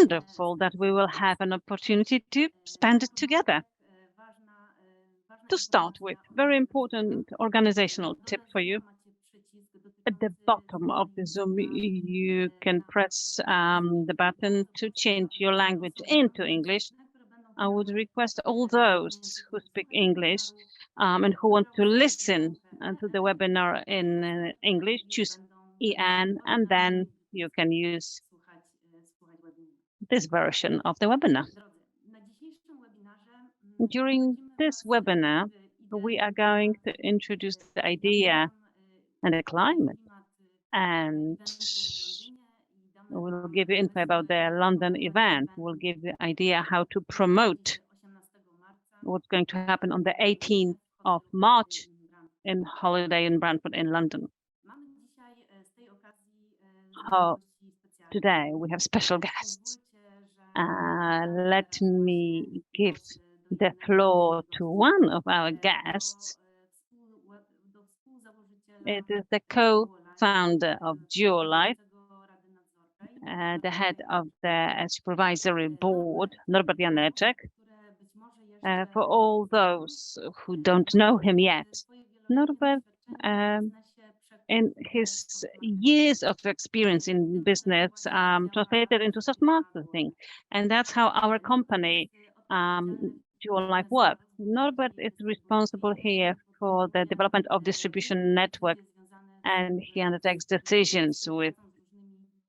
wonderful that we will have an opportunity to spend it together. To start with, very important organizational tip for you. At the bottom of the Zoom, you can press the button to change your language into English. I would request all those who speak English and who want to listen to the webinar in English, choose EN, and then you can use this version of the webinar. During this webinar, we are going to introduce the idea and the climate, and we'll give you info about the London event. We'll give you idea how to promote what's going to happen on the 18th of March in Holiday in Brantford in London. Today we have special guests. Let me give the floor to one of our guests. It is the co-founder of Geolife, the head of the supervisory board, Norbert Janeczek. For all those who don't know him yet, Norbert, in his years of experience in business, translated into soft marketing, and that's how our company, Geolife, works. Norbert is responsible here for the development of distribution network, and he undertakes decisions with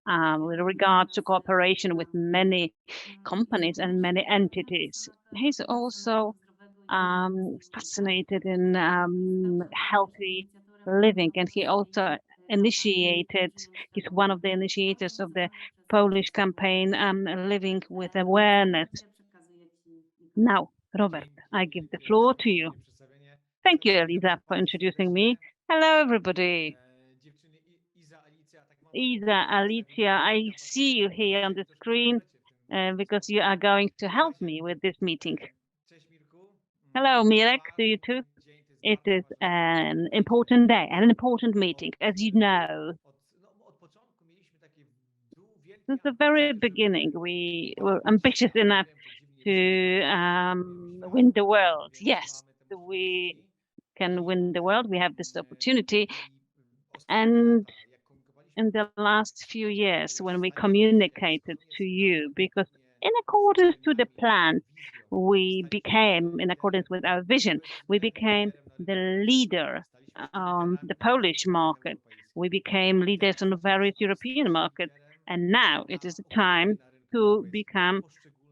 regard to cooperation with many companies and many entities. He's also fascinated in healthy living, and he also he's one of the initiators of the Polish campaign, Living with Awareness. Now, Robert, I give the floor to you. Thank you, Eliza, for introducing me. Hello, everybody. Isa, Alicia, I see you here on the screen because you are going to help me with this meeting. Hello, Mirek, to you too. It is an important day, an important meeting, as you know. Since the very beginning, we were ambitious enough to win the world. Yes, we can win the world. We have this opportunity. And in the last few years, when we communicated to you, because in accordance to the plan, we became, in accordance with our vision, we became the leader on the Polish market. We became leaders on various European markets. And now it is the time to become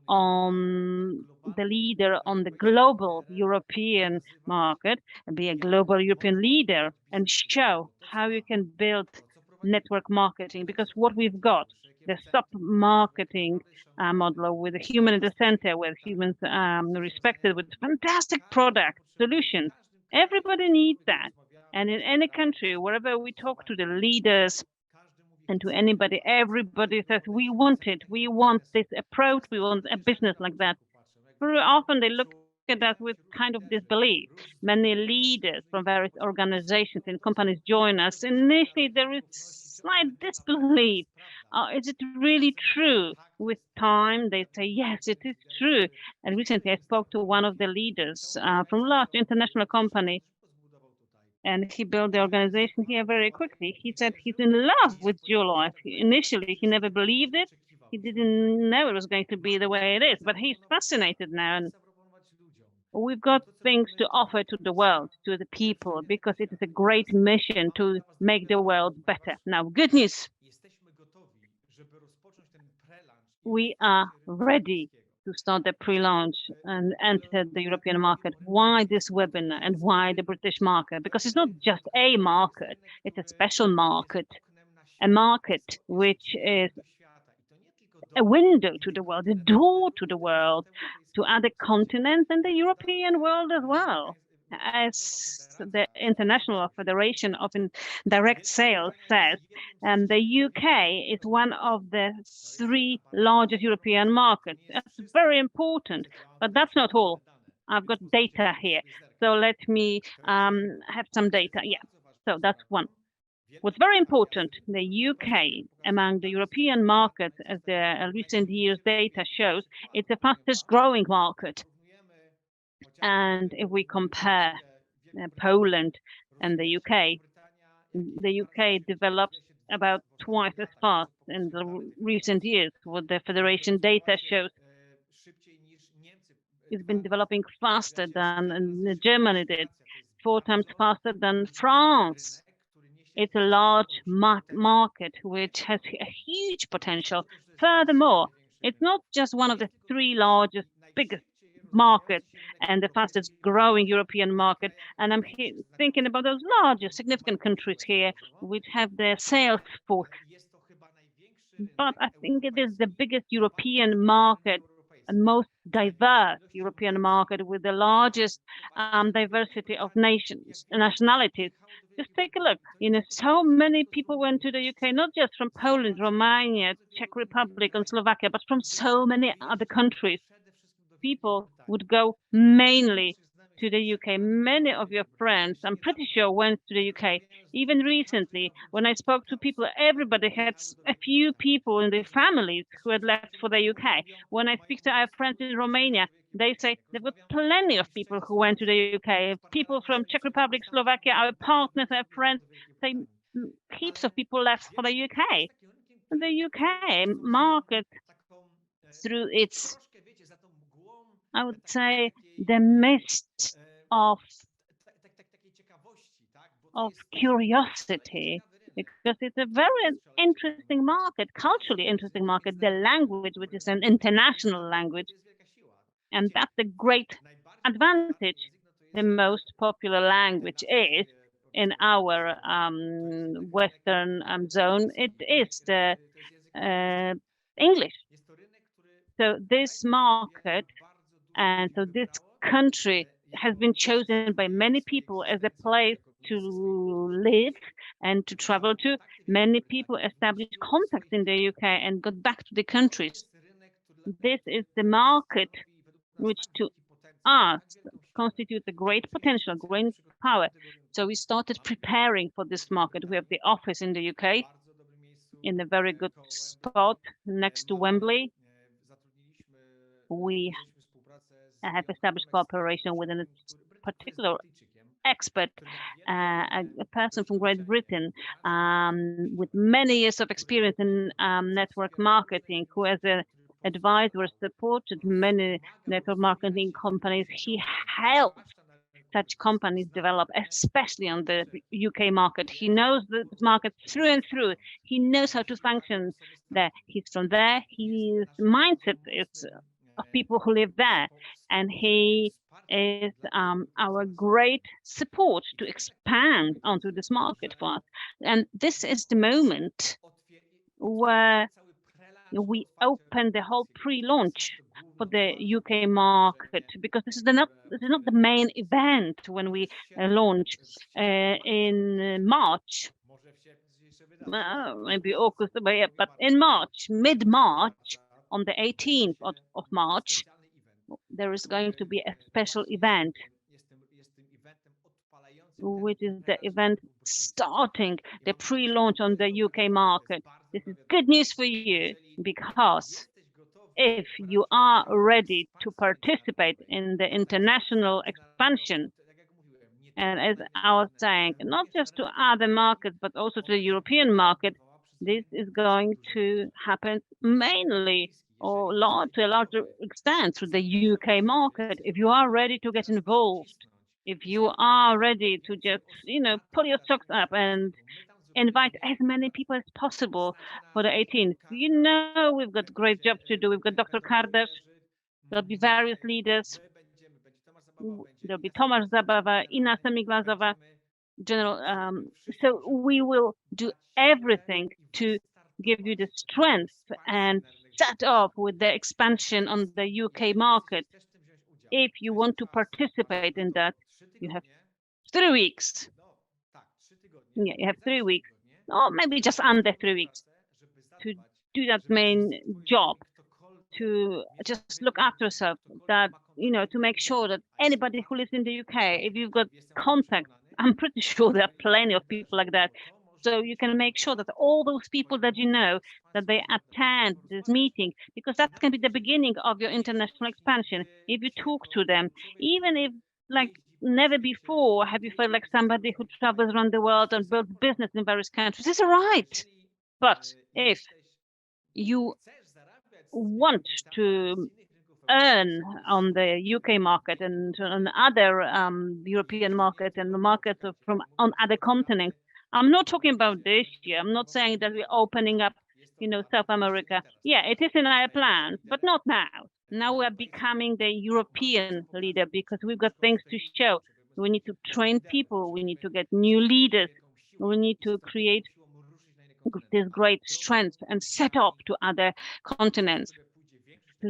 the leader on the global European market and be a global European leader and show how you can build network marketing, because what we've got, the stop marketing model with the human in the center, where humans respected, with fantastic product solutions. Everybody needs that. And in any country, wherever we talk to the leaders and to anybody, everybody says, we want it. We want this approach. We want a business like that. Very often they look at us with kind of disbelief. Many leaders from various organizations and companies join us. Initially, there is slight disbelief. Is it really true? With time, they say, yes, it is true. And recently, I spoke to one of the leaders from a large international company, and he built the organization here very quickly. He said he's in love with Geolife. Initially, he never believed it. He didn't know it was going to be the way it is, but he's fascinated now. And we've got things to offer to the world, to the people, because it is a great mission to make the world better. Now, good news. We are ready to start the pre-launch and enter the European market. Why this webinar and why the British market? Because it's not just a market, it's a special market, a market which is a window to the world, a door to the world, to other continents and the European world as well. As the International Federation of Direct Sales says, the UK is one of the 3 largest European markets. That's very important, but that's not all. I've got data here, so let me have some data. Yeah, so that's one. What's very important, the UK among the European markets, as the recent years data shows, it's the fastest growing market. And if we compare Poland and the UK develops about twice as fast in the recent years. What the Federation data shows, it's been developing faster than Germany did, 4 times faster than France. It's a large market which has a huge potential. Furthermore, it's not just one of the three largest, biggest markets and the fastest growing European market. And I'm thinking about those larger, significant countries here, which have their sales force. But I think it is the biggest European market and most diverse European market with the largest diversity of nations, nationalities. Just take a look. So many people went to the UK, not just from Poland, Romania, Czech Republic, and Slovakia, but from so many other countries. People would go mainly to the UK. Many of your friends, I'm pretty sure, went to the UK. Even recently, when I spoke to people, everybody had a few people in their families who had left for the UK. When I speak to our friends in Romania, they say there were plenty of people who went to the UK. People from Czech Republic, Slovakia, our partners, our friends, say heaps of people left for the UK. The UK market, through its, I would say, the mist of curiosity, because it's a very interesting market, culturally interesting market, the language, which is an international language. And that's the great advantage. The most popular language is in our Western zone, it is the English. So this market and so this country has been chosen by many people as a place to live and to travel to. Many people established contacts in the UK and got back to the countries. This is the market which to us constitutes a great potential, great power. So we started preparing for this market. We have the office in the UK in a very good spot next to Wembley. We have established cooperation with a particular expert, a person from Great Britain with many years of experience in network marketing, who has advised or supported many network marketing companies. He helped such companies develop, especially on the UK market. He knows the market through and through. He knows how to function there. He's from there. His mindset is of people who live there, and he is our great support to expand onto this market for us. And this is the moment where we open the whole pre-launch for the UK market, because this is not the main event when we launch in March. Maybe August, but in March, mid-March, on the 18th of March, there is going to be a special event, which is the event starting the pre-launch on the UK market. This is good news for you, because if you are ready to participate in the international expansion, and as I was saying, not just to other markets, but also to the European market, this is going to happen mainly or to a larger extent through the UK market. If you are ready to get involved, if you are ready to just, pull your socks up and invite as many people as possible for the 18th. We've got great job to do. We've got Dr. Kardasz, there'll be various leaders. There'll be Tomasz Zabawa, Ina Semiglazowa, General. So we will do everything to give you the strength and start off with the expansion on the UK market. If you want to participate in that, you have 3 weeks. Yeah, you have 3 weeks, or maybe just under 3 weeks, to do that main job, to just look after yourself, that, to make sure that anybody who lives in the UK, if you've got contacts, I'm pretty sure there are plenty of people like that, So you can make sure that all those people that you know, that they attend this meeting, because that can be the beginning of your international expansion. If you talk to them, even if like never before have you felt like somebody who travels around the world and builds business in various countries, it's all right. But if you want to earn on the UK market and on other European market and the markets from on other continents. I'm not talking about this year. I'm not saying that we're opening up, South America. Yeah, it is in our plans, but not now. Now we are becoming the European leader because we've got things to show. We need to train people. We need to get new leaders. We need to create this great strength and set up to other continents,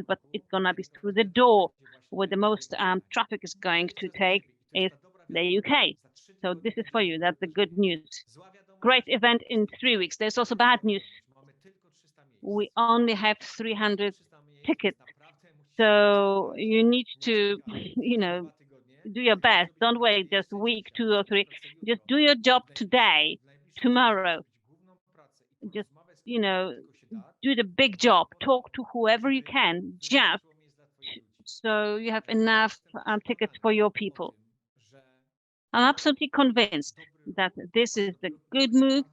but it's going to be through the door where the most traffic is going to take is the UK. So this is for you. That's the good news. Great event in 3 weeks. There's also bad news. We only have 300 tickets. So you need to, do your best. Don't wait just a week, 2 or 3. Just do your job today, tomorrow. Just, do the big job. Talk to whoever you can, just so you have enough tickets for your people. I'm absolutely convinced that this is the good move,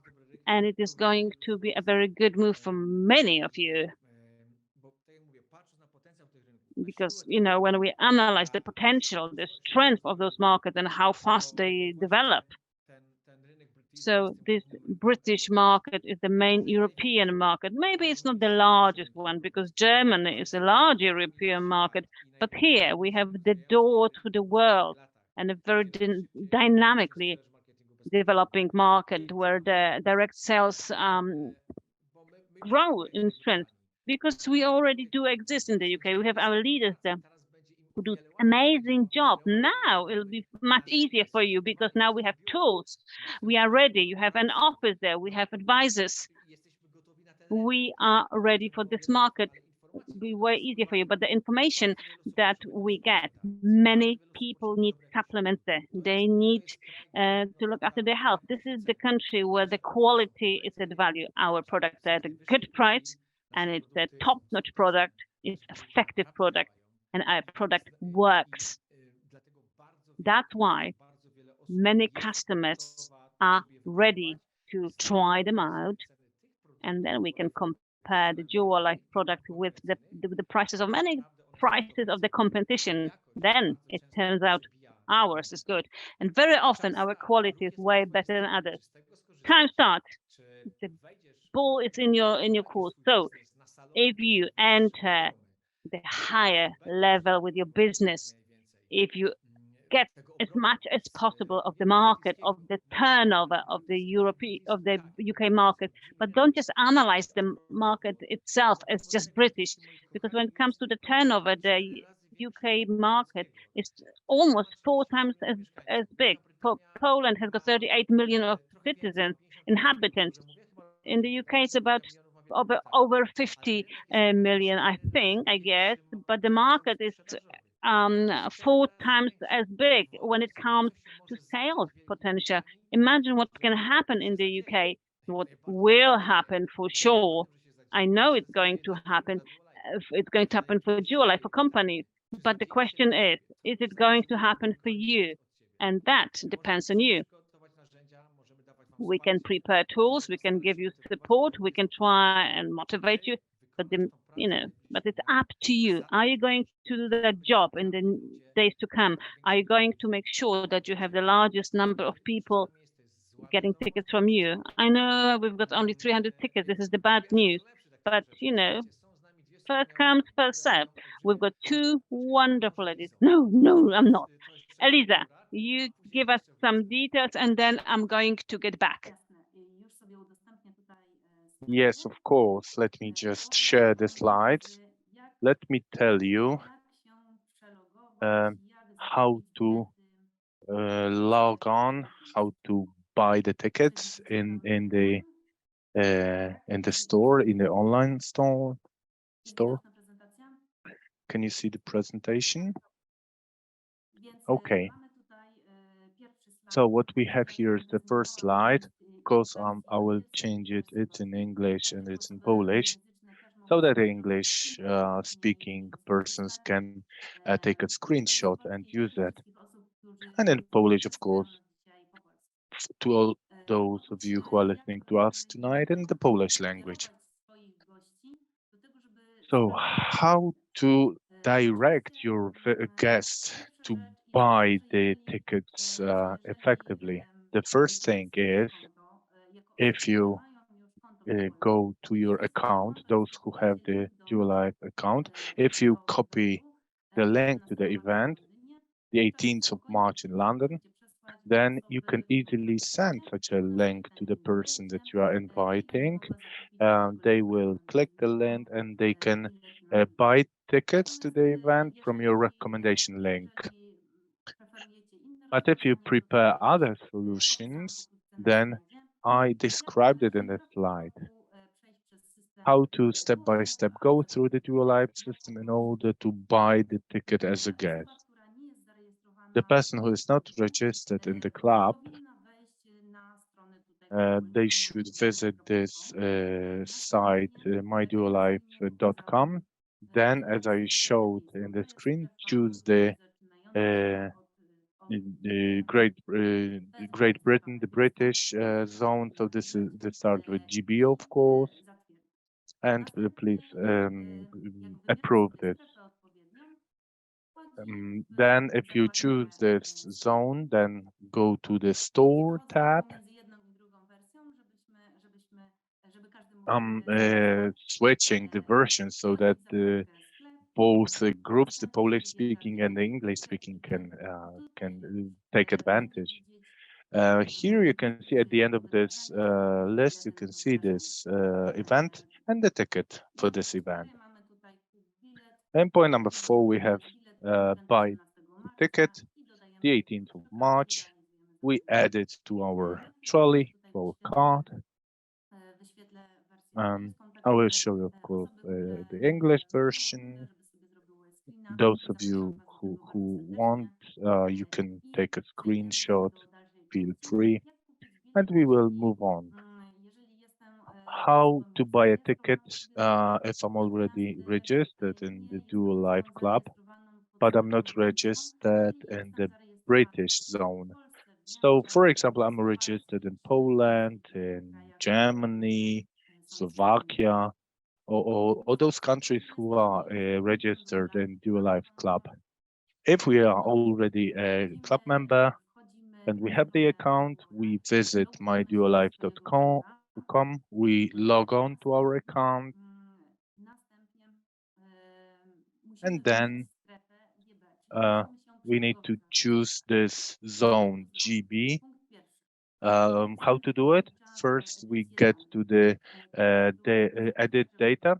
and it is going to be a very good move for many of you. Because, when we analyze the potential, the strength of those markets and how fast they develop. So this British market is the main European market. Maybe it's not the largest one because Germany is a large European market, but here we have the door to the world and a very dynamically developing market where the direct sales grow in strength because we already do exist in the UK. We have our leaders there who do amazing job. Now it'll be much easier for you because now we have tools. We are ready. You have an office there. We have advisors. We are ready for this market. It'll be way easier for you. But the information that we get, many people need supplements there. They need to look after their health. This is the country where the quality is at value. Our products are at a good price and it's a top-notch product. It's effective product. And our product works. That's why many customers are ready to try them out, and then we can compare the Dual Life product with the prices of many prices of the competition. Then it turns out ours is good, and very often our quality is way better than others. Time start. The ball is in your course. So if you enter the higher level with your business, if you get as much as possible of the market, of the turnover of the UK market, but don't just analyze the market itself as just British, because when it comes to the turnover, the UK market is almost 4 times as big. Poland has got 38 million of citizens, inhabitants. In the UK, it's about over 50 million, I guess, but the market is 4 times as big when it comes to sales potential. Imagine what can happen in the UK, what will happen for sure. I know it's going to happen. It's going to happen for Dual Life, for companies. But the question is it going to happen for you? And that depends on you. We can prepare tools, we can give you support, we can try and motivate you, but but it's up to you. Are you going to do that job in the days to come? Are you going to make sure that you have the largest number of people getting tickets from you? I know we've got only 300 tickets. This is the bad news, but first comes, first served. We've got 2 wonderful ladies. No, I'm not. Eliza, you give us some details and then I'm going to get back. Yes, of course. Let me just share the slides. Let me tell you how to log on, how to buy the tickets in the store, in the online store. Can you see the presentation? Okay. So what we have here is the first slide. course, I will change it. It's in English and it's in Polish, so that the English speaking persons can take a screenshot and use it. And in Polish, of course, to all those of you who are listening to us tonight in the Polish language. So, how to direct your guests to buy the tickets effectively? The first thing is, if you go to your account, those who have the DuoLive account, if you copy the link to the event, the 18th of March in London, then you can easily send such a link to the person that you are inviting. They will click the link and they can buy tickets to the event from your recommendation link. But if you prepare other solutions, then I described it in the slide. How to step by step go through the DuoLive system in order to buy the ticket as a guest. The person who is not registered in the club, they should visit this site, myduolife.com. Then, as I showed in the screen, choose the Great Britain, the British zone. So this starts with GB, of course, and please approve this. Then, if you choose this zone, then go to the store tab. I'm switching the versions so that both groups, the Polish speaking and the English speaking, can take advantage. Here you can see at the end of this list, you can see this event and the ticket for this event. And point number 4, we have buy the ticket, the 18th of March. We add it to our trolley, to our card. I will show you, of course, the English version. Those of you who want, you can take a screenshot, feel free, and we will move on. How to buy a ticket if I'm already registered in the DuoLive Club, but I'm not registered in the British zone. So, for example, I'm registered in Poland, in Germany, Slovakia, or those countries who are registered in DuoLive Club. If we are already a club member and we have the account, we visit myduolive.com, we log on to our account, and then we need to choose this zone GB. How to do it? First, we get to the edit data.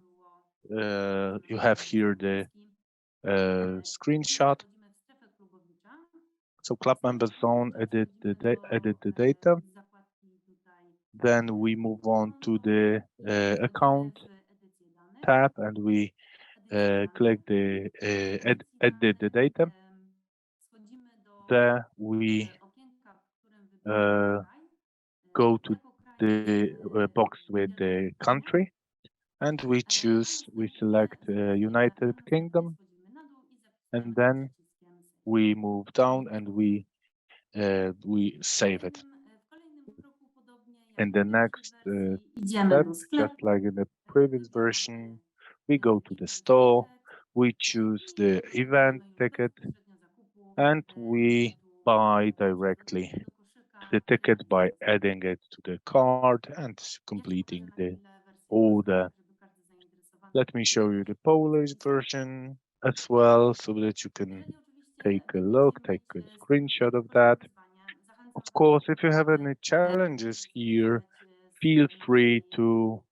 You have here the screenshot. So club member zone, edit the data. Then we move on to the account tab and we click the edit the data. There we go to the box with the country and we select United Kingdom, and then we move down and we save it. In the next step, just like in the previous version, we go to the store, we choose the event ticket, and we buy directly the ticket by adding it to the card and completing the order. Let me show you the Polish version as well so that you can take a look, take a screenshot of that. Of course, if you have any challenges here, feel free to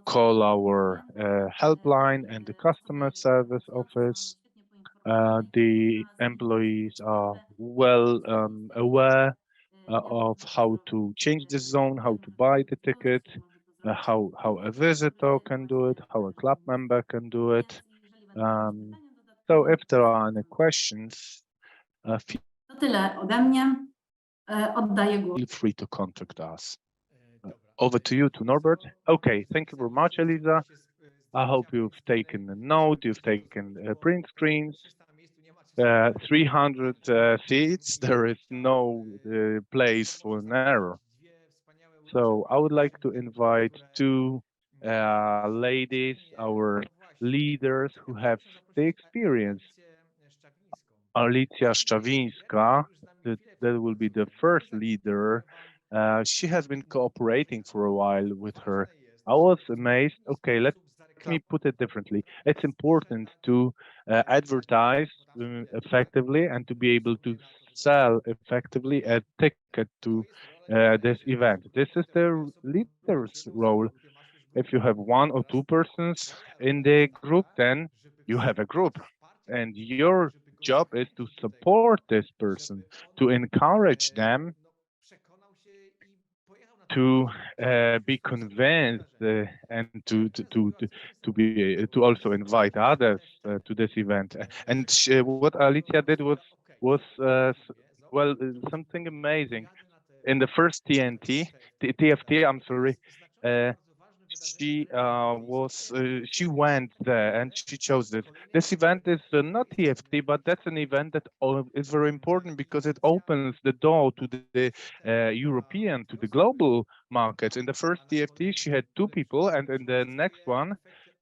call our helpline and the customer service office. The employees are well aware of how to change the zone, how to buy the ticket, how a visitor can do it, how a club member can do it. So if there are any questions, To tyle ode mnie. feel free to contact us. Over to you, to Norbert. Okay, thank you very much, Eliza. I hope you've taken a note, you've taken print screens. 300 seats, there is no place for an error. So I would like to invite two ladies, our leaders who have the experience. Alicja Szczawińska, that will be the first leader. She has been cooperating for a while with her. I was amazed. Okay, let me put it differently. It's important to advertise effectively and to be able to sell effectively a ticket to this event. This is the leader's role. If you have one or two persons in the group, then you have a group. And your job is to support this person, to encourage them to be convinced and to also invite others to this event. And what Alicia did was well something amazing. In the first TFT, I'm sorry, uh, she went there and she chose this. This event is not TFT, but that's an event that is very important because it opens the door to the European, to the global markets. In the first TFT, she had two people, and in the next one,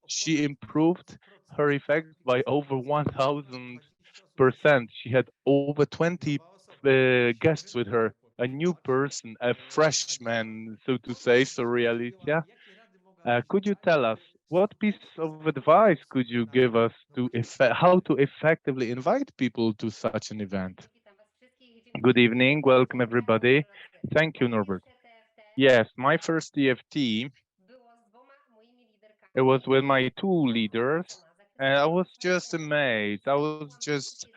she improved her effects by over 1,000%. She had over 20 guests with her, a new person, a freshman, so to say. Sorry, Alicia. Could you tell us what piece of advice could you give us to how to effectively invite people to such an event? Good evening, welcome everybody. Thank you, Norbert. Yes, my first TFT, it was with my two leaders, and I was just amazed. I was just,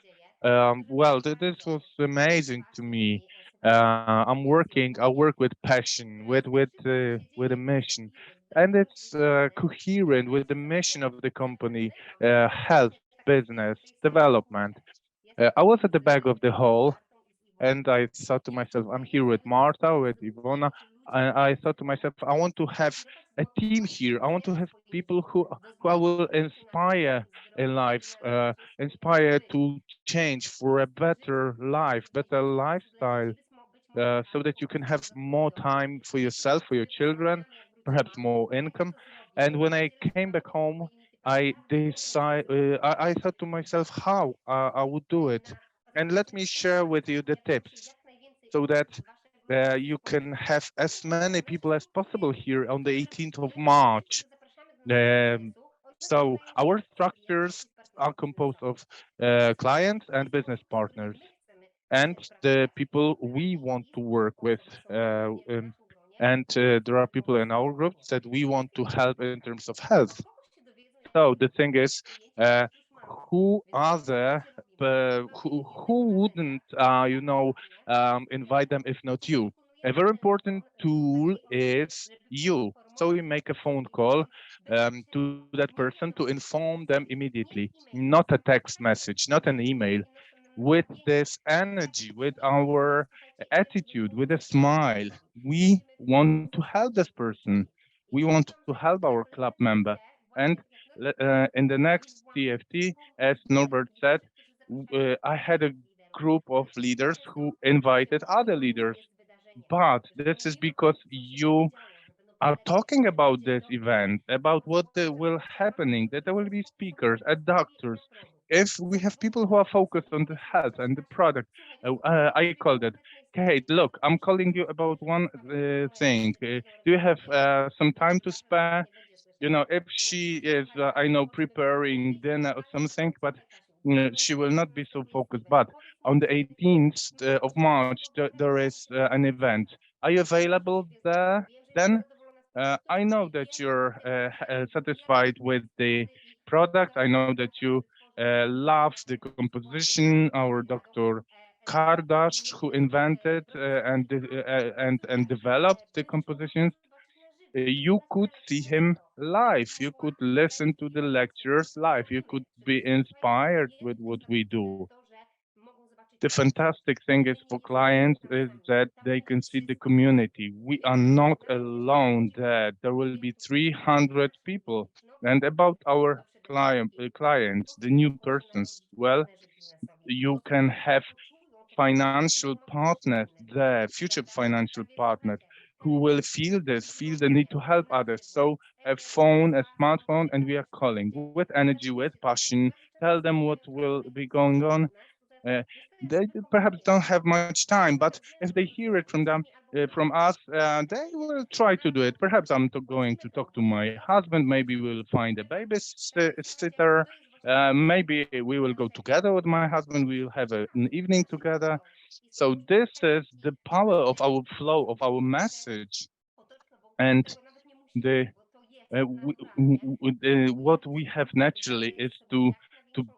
well, this was amazing to me. I work with passion, with a mission, and it's coherent with the mission of the company, health, business, development. I was at the back of the hall, and I thought to myself, I'm here with Marta, with Ivona. I thought to myself, I want to have a team here. I want to have people who I will inspire in life, inspire to change for a better life, better lifestyle, so that you can have more time for yourself, for your children, perhaps more income. And when I came back home, I thought to myself how I would do it. And let me share with you the tips so that you can have as many people as possible here on the 18th of March. Um, so our structures are composed of clients and business partners and the people we want to work with. And there are people in our groups that we want to help in terms of health. So the thing is, uh, who are there? Who wouldn't, invite them if not you? A very important tool is you. So you make a phone call to that person to inform them immediately, not a text message, not an email, with this energy, with our attitude, with a smile. We want to help this person. We want to help our club member. And in the next TFT, as Norbert said, I had a group of leaders who invited other leaders. But this is because you are talking about this event, about what will happening, that there will be speakers, doctors. If we have people who are focused on the health and the product, I called it, Kate, look, I'm calling you about one thing. Do you have some time to spare? You know, if she is, I know, preparing dinner or something, but she will not be so focused. But on the 18th of March, there is an event. Are you available there then? I know that you're satisfied with the product. I know that you love the composition. Our Dr. Kardash, who invented and developed the compositions, you could see him live. You could listen to the lectures live. You could be inspired with what we do. The fantastic thing is for clients is that they can see the community. We are not alone there. There will be 300 people. And about our clients, the new persons, well, you can have financial partners there, future financial partners who will feel this, feel the need to help others. So a phone, a smartphone, and we are calling with energy, with passion, tell them what will be going on. uh, they perhaps don't have much time, but if they hear it from them, from us, they will try to do it. Perhaps I'm going to talk to my husband. Maybe we'll find a babysitter. Maybe we will go together with my husband. We'll have an evening together. So this is the power of our flow, of our message, and the what we have naturally is to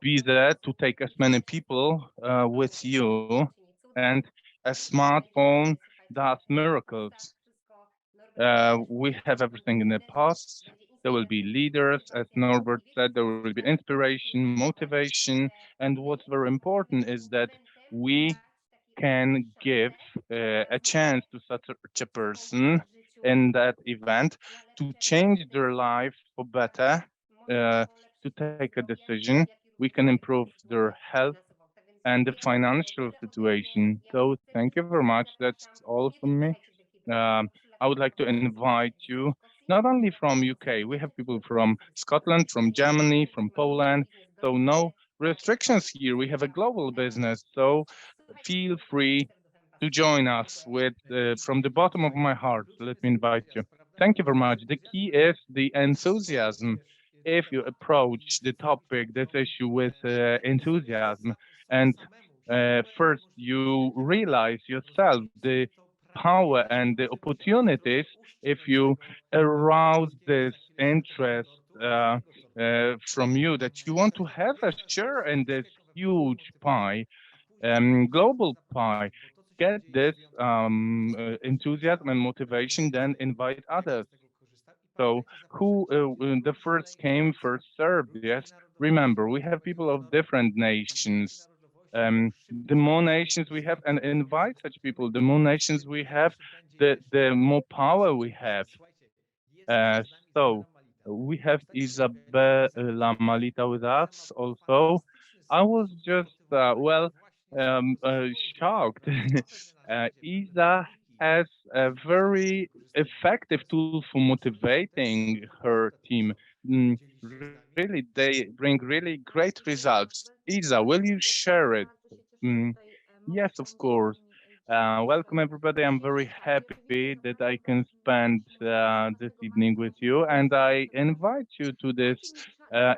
be there, to take as many people with you, and a smartphone does miracles. We have everything in the past. There will be leaders, as Norbert said, there will be inspiration, motivation, and what's very important is that we can give a chance to such a person in that event to change their life for better, to take a decision. We can improve their health and the financial situation. So thank you very much. That's all from me. I would like to invite you not only from UK. We have people from Scotland, from Germany, from Poland. So no restrictions here. We have a global business. So feel free to join us with from the bottom of my heart. Let me invite you. Thank you very much. The key is the enthusiasm. If you approach the topic, this issue with enthusiasm, and first you realize yourself the power and the opportunities if you arouse this interest from you that you want to have a share in this huge pie, global pie. Get this enthusiasm and motivation, then invite others. So who the first came, first served? Yes. Remember, we have people of different nations. The more nations we have, and invite such people, the more nations we have, the more power we have. Uh, so we have Isabel Lamalita with us also. I was just shocked. Isa has a very effective tool for motivating her team. Really, they bring really great results. Isa, will you share it? Mm, yes, of course. Welcome, everybody. I'm very happy that I can spend this evening with you, and I invite you to this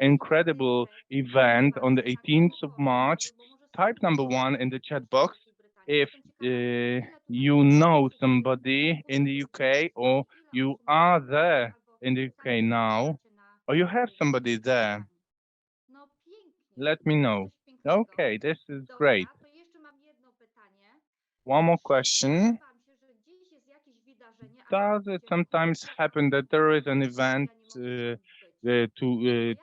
incredible event on the 18th of March. Type number one in the chat box if you know somebody in the UK or you are there in the UK now, or you have somebody there. Let me know. Okay, this is great. One more question. Does it sometimes happen that there is an event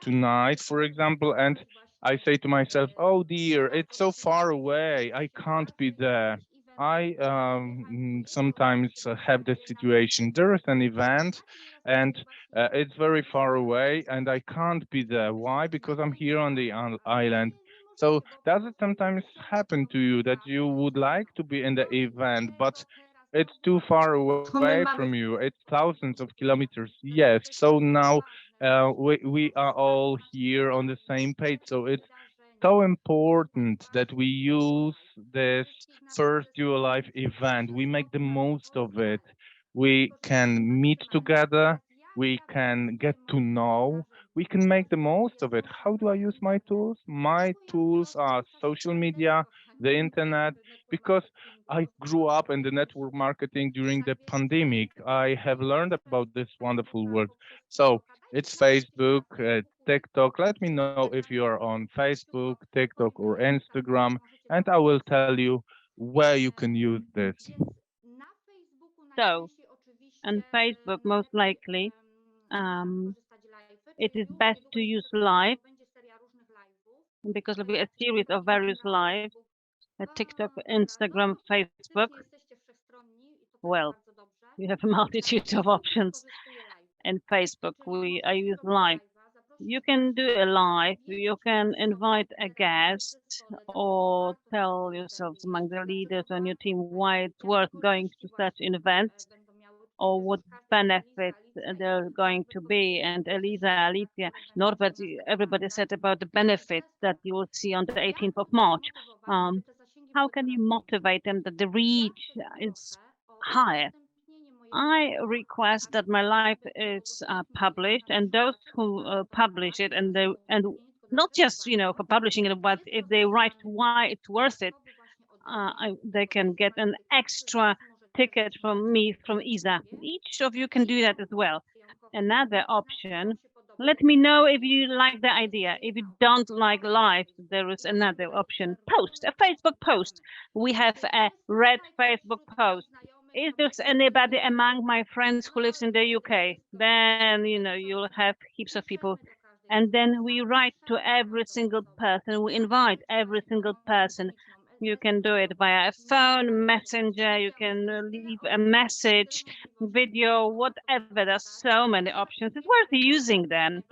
tonight, for example, and I say to myself, "Oh dear, it's so far away. I can't be there." I sometimes have this situation. There is an event, and it's very far away, and I can't be there. Why? Because I'm here on the island. So does it sometimes happen to you that you would like to be in the event, but it's too far away from you? It's thousands of kilometers. Yes. So now we are all here on the same page. So it's so important that we use this first Duo Life event. We make the most of it. We can meet together. We can get to know. We can make the most of it. How do I use my tools? My tools are social media, the internet, because I grew up in the network marketing during the pandemic. I have learned about this wonderful world. So it's Facebook, TikTok. Let me know if you are on Facebook, TikTok, or Instagram, and I will tell you where you can use this. So, on Facebook, most likely, it is best to use live because there'll be a series of various lives. TikTok, Instagram, Facebook. Well, you have a multitude of options. In Facebook, I use Live. You can do a live, you can invite a guest or tell yourselves among the leaders on your team why it's worth going to such an event or what benefits there are going to be. And Eliza, Alicia, Norbert, everybody said about the benefits that you will see on the 18th of March. How can you motivate them that the reach is higher? I request that my life is published, and those who publish it, and not just for publishing it, but if they write why it's worth it, they can get an extra ticket from me from Isa. Each of you can do that as well. Another option. Let me know if you like the idea. If you don't like live, there is another option. Post a Facebook post. We have a red Facebook post. Is there anybody among my friends who lives in the UK? Then you'll have heaps of people, and then we write to every single person. We invite every single person. You can do it via a phone, messenger, you can leave a message, video, whatever. There's so many options. It's worth using them.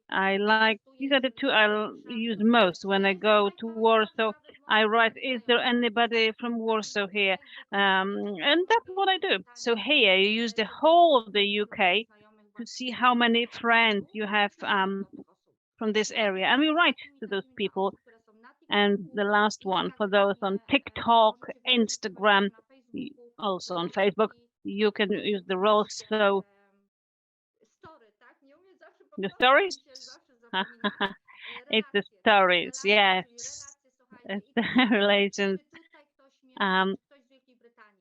These are the two I'll use most when I go to Warsaw. I write, is there anybody from Warsaw here? And that's what I do. So here you use the whole of the UK to see how many friends you have from this area. And we write to those people. And the last one, for those on TikTok, Instagram, also on Facebook, you can use the roles. So the stories, it's the stories, yes, it's the relations.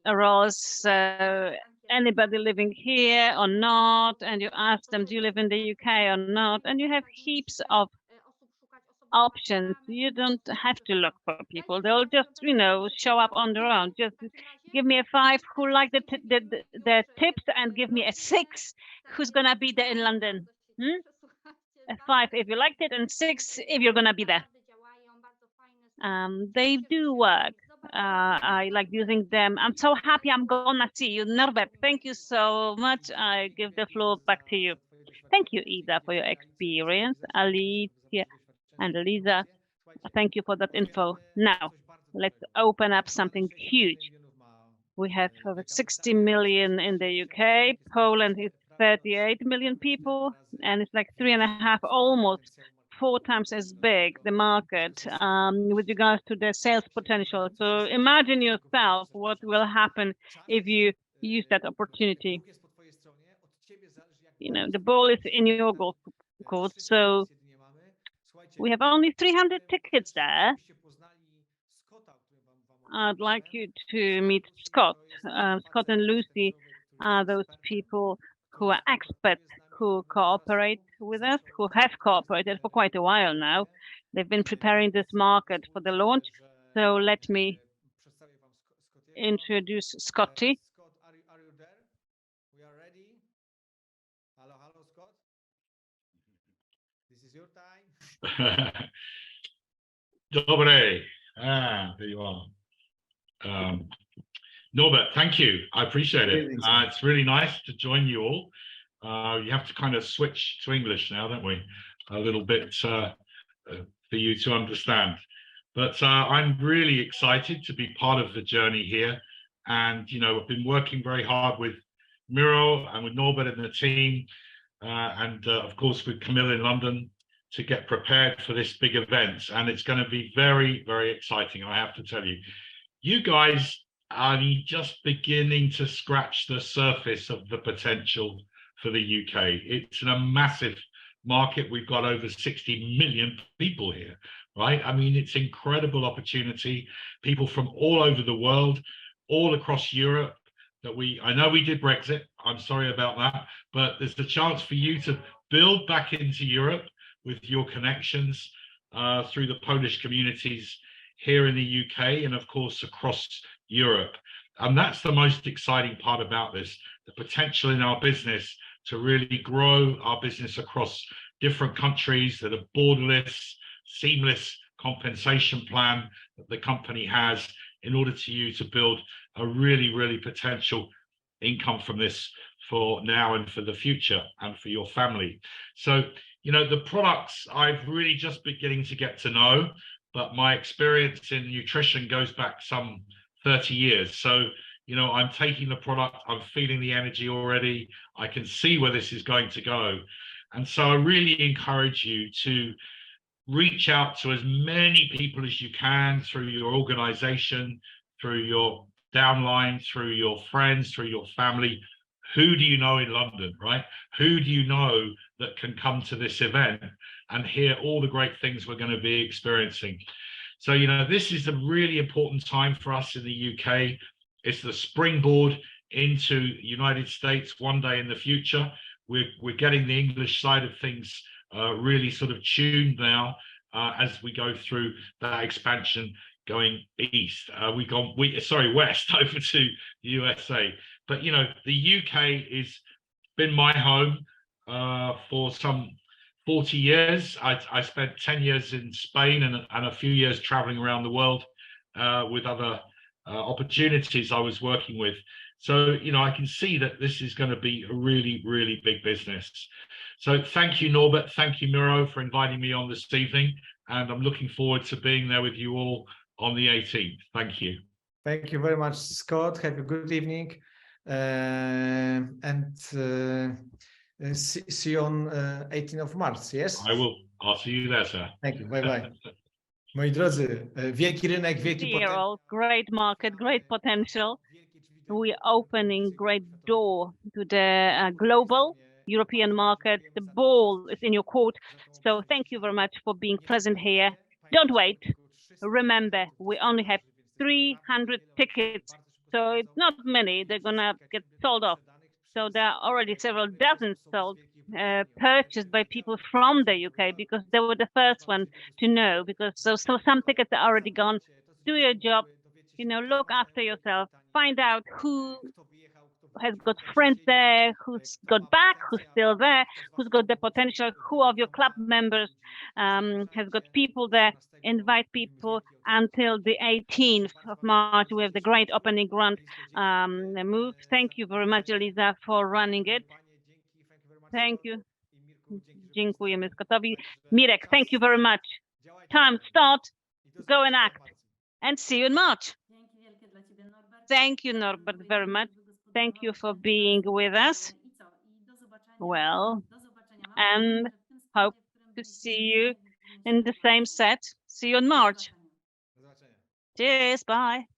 Roles, anybody living here or not, and you ask them, do you live in the UK or not? And you have heaps of options. You don't have to look for people. They'll just, show up on their own. Just give me a 5 who like the tips, and give me a 6 who's gonna be there in London. A 5 if you liked it, and 6 if you're gonna be there. They do work. I like using them. I'm so happy I'm gonna see you. Norbert, thank you so much. I give the floor back to you. Thank you, Ida, for your experience. Alicia and Lisa, thank you for that info. Now, let's open up something huge. We have over 60 million in the UK. Poland is 38 million people, and it's like 3.5, almost 4 times as big, the market, with regards to the sales potential. So imagine yourself what will happen if you use that opportunity. The ball is in your golf court, so we have only 300 tickets there. I'd like you to meet Scott. Scott and Lucy are those people who are experts, who cooperate with us, who have cooperated for quite a while now. They've been preparing this market for the launch. So let me introduce Scotty. Scott, are you there? We are ready. Hello, Scott. This is your time. Dobre. There you are. Norbert, thank you. I appreciate it. It's really nice to join you all. You have to kind of switch to English now, don't we? A little bit for you to understand. But I'm really excited to be part of the journey here. And, I've been working very hard with Miro and with Norbert and the team, and of course with Camille in London, to get prepared for this big event. And it's going to be very, very exciting, I have to tell you. You guys are just beginning to scratch the surface of the potential for the UK. It's a massive market. We've got over 60 million people here, right? I mean, it's incredible opportunity. People from all over the world, all across Europe. I know we did Brexit. I'm sorry about that, but there's the chance for you to build back into Europe with your connections through the Polish communities here in the UK and of course across Europe. And that's the most exciting part about this, the potential in our business to really grow our business across different countries that are borderless, seamless compensation plan that the company has in order to you to build a really, really potential income from this for now and for the future and for your family. So, you know, the products I've really just beginning to get to know, but my experience in nutrition goes back some 30 years. So, you know, I'm taking the product, I'm feeling the energy already. I can see where this is going to go. And so I really encourage you to reach out to as many people as you can through your organization, through your downline, through your friends, through your family. Who do you know in London, right? Who do you know that can come to this event and hear all the great things we're going to be experiencing? So, you know, this is a really important time for us in the UK. It's the springboard into the United States one day in the future. We're getting the English side of things really sort of tuned now as we go through that expansion going east. West over to the USA. But, you know, the UK is been my home for some 40 years. I spent 10 years in Spain and a few years traveling around the world with other opportunities I was working with. So, you know, I can see that this is going to be a really, really big business. So thank you, Norbert. Thank you, Miro, for inviting me on this evening. And I'm looking forward to being there with you all on the 18th. Thank you. Thank you very much, Scott. Have a good evening. See you on 18th of March, yes? I will. I'll see you there, sir. Thank you. Bye bye. Moi drodzy, wielki rynek, wielki Zero, great market, great potential. We're opening great door to the global European market. The ball is in your court. So thank you very much for being present here. Don't wait. Remember, we only have 300 tickets. So it's not many. They're going to get sold off. So there are already several dozens sold, purchased by people from the UK because they were the first one to know. Because so some tickets are already gone. Do your job, you know, look after yourself, find out who has got friends there, who's got back, who's still there, who's got the potential, who of your club members has got people there. Invite people until the 18th of March. We have the great opening grand move. Thank you very much, Eliza, for running it. Thank you. Dziękujemy Scottowi. Mirek, thank you very much. Time, start, go and act. And see you in March. Thank you, Norbert, very much. Thank you for being with us. Well, and hope to see you in the same set. See you in March. Cheers, bye.